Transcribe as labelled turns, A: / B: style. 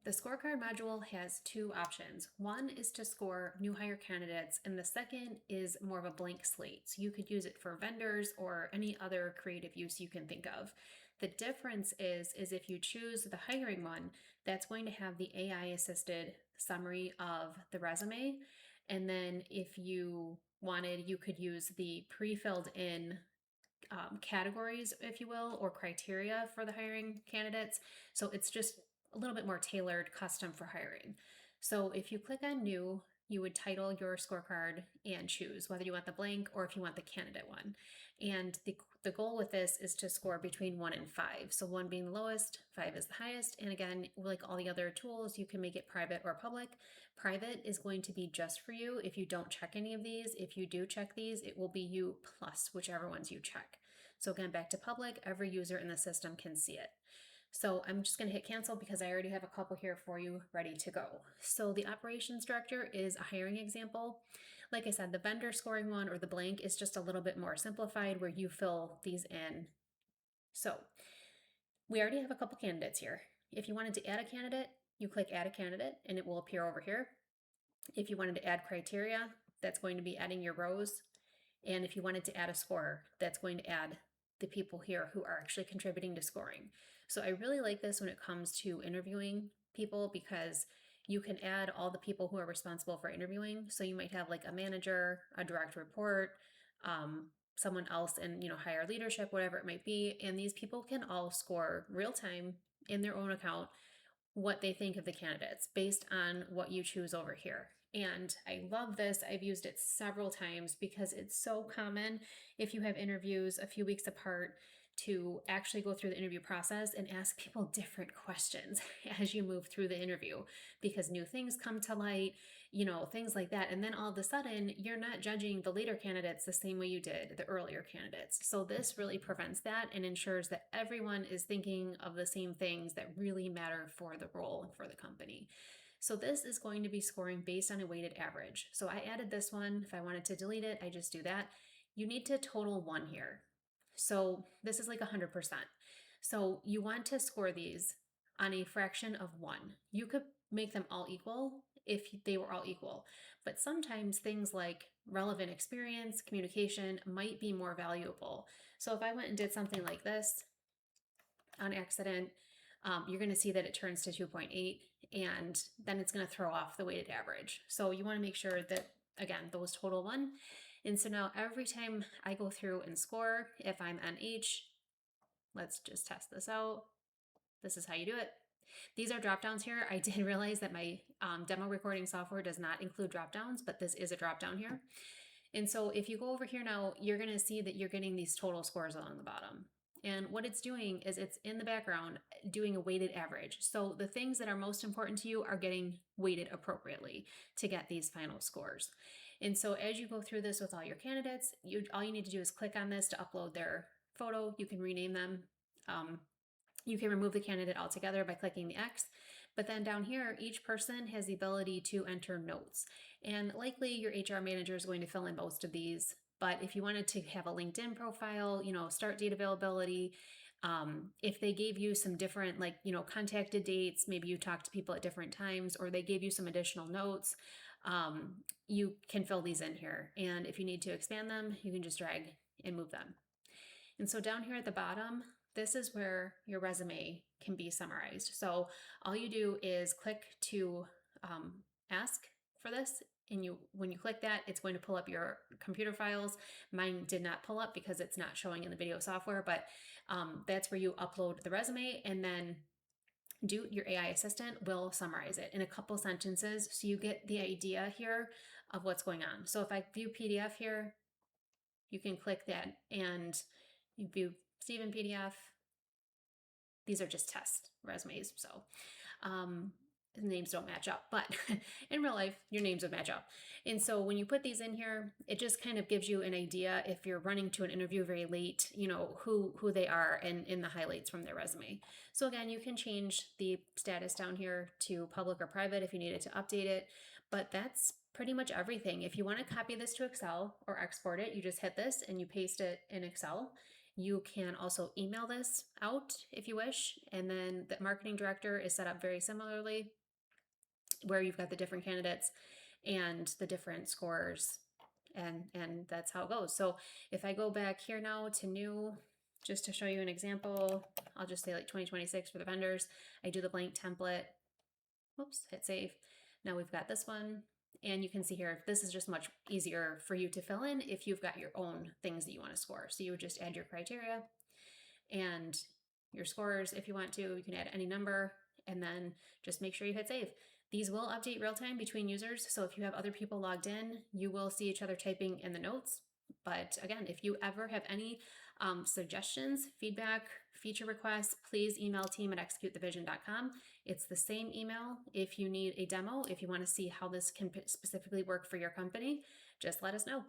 A: The scorecard module has two options. One is to score new hire candidates, and the second is more of a blank slate. So you could use it for vendors or any other creative use you can think of. The difference is if you choose the hiring one, that's going to have the AI assisted summary of the resume. And then if you wanted, you could use the pre-filled in categories, if you will, or criteria for the hiring candidates. So it's just a little bit more tailored, custom for hiring. So if you click on new, you would title your scorecard and choose whether you want the blank or if you want the candidate one. And the goal with this is to score between 1 and 5. So 1 being the lowest, 5 is the highest. And again, like all the other tools, you can make it private or public. Private is going to be just for you if you don't check any of these. If you do check these, it will be you plus whichever ones you check. So again, back to public, every user in the system can see it. So I'm just going to hit cancel because I already have a couple here for you ready to go. So the operations director is a hiring example. Like I said, the vendor scoring one or the blank is just a little bit more simplified where you fill these in. So we already have a couple candidates here. If you wanted to add a candidate, you click add a candidate and it will appear over here. If you wanted to add criteria, that's going to be adding your rows. And if you wanted to add a scorer, that's going to add the people here who are actually contributing to scoring. So I really like this when it comes to interviewing people because you can add all the people who are responsible for interviewing. So you might have like a manager, a direct report, someone else in higher leadership, whatever it might be. And these people can all score real time in their own account what they think of the candidates based on what you choose over here. And I love this. I've used it several times because it's so common if you have interviews a few weeks apart to actually go through the interview process and ask people different questions as you move through the interview because new things come to light, things like that. And then all of a sudden, you're not judging the later candidates the same way you did the earlier candidates. So this really prevents that and ensures that everyone is thinking of the same things that really matter for the role and for the company. So this is going to be scoring based on a weighted average. So I added this one. If I wanted to delete it, I just do that. You need to total 1 here. So this is like 100%. So you want to score these on a fraction of 1. You could make them all equal if they were all equal. But sometimes things like relevant experience, communication might be more valuable. So if I went and did something like this on accident, you're going to see that it turns to 2.8 and then it's going to throw off the weighted average. So you want to make sure that, again, those total 1. And so now every time I go through and score, if I'm NH, let's just test this out. This is how you do it. These are drop downs here. I did realize that my demo recording software does not include drop downs, but this is a drop down here. And so if you go over here now, you're going to see that you're getting these total scores along the bottom. And what it's doing is it's in the background doing a weighted average. So the things that are most important to you are getting weighted appropriately to get these final scores. And so as you go through this with all your candidates, all you need to do is click on this to upload their photo. You can rename them. You can remove the candidate altogether by clicking the X. But then down here, each person has the ability to enter notes. And likely your HR manager is going to fill in most of these. But if you wanted to have a LinkedIn profile, start date availability, if they gave you some different, contacted dates, maybe you talked to people at different times, or they gave you some additional notes, you can fill these in here. And if you need to expand them, you can just drag and move them. And so down here at the bottom, this is where your resume can be summarized. So all you do is click to ask for this. And when you click that, it's going to pull up your computer files. Mine did not pull up because it's not showing in the video software, but that's where you upload the resume and then your AI assistant will summarize it in a couple sentences so you get the idea here of what's going on. So if I view PDF here, you can click that and you view Stephen PDF. These are just test resumes, so the names don't match up, but in real life, your names would match up. And so when you put these in here, it just kind of gives you an idea if you're running to an interview very late, who they are and in the highlights from their resume. So again, you can change the status down here to public or private if you needed to update it, but that's pretty much everything. If you want to copy this to Excel or export it, you just hit this and you paste it in Excel. You can also email this out if you wish. And then the marketing director is set up very similarly, where you've got the different candidates and the different scores, and that's how it goes. So if I go back here now to new, just to show you an example, I'll just say like 2026 for the vendors. I do the blank template. Whoops, hit save. Now we've got this one. And you can see here, this is just much easier for you to fill in if you've got your own things that you want to score. So you would just add your criteria and your scores if you want to. You can add any number and then just make sure you hit save. These will update real time between users. So if you have other people logged in, you will see each other typing in the notes. But again, if you ever have any suggestions, feedback, feature requests, please email team@executethevision.com. It's the same email if you need a demo, if you want to see how this can specifically work for your company, just let us know.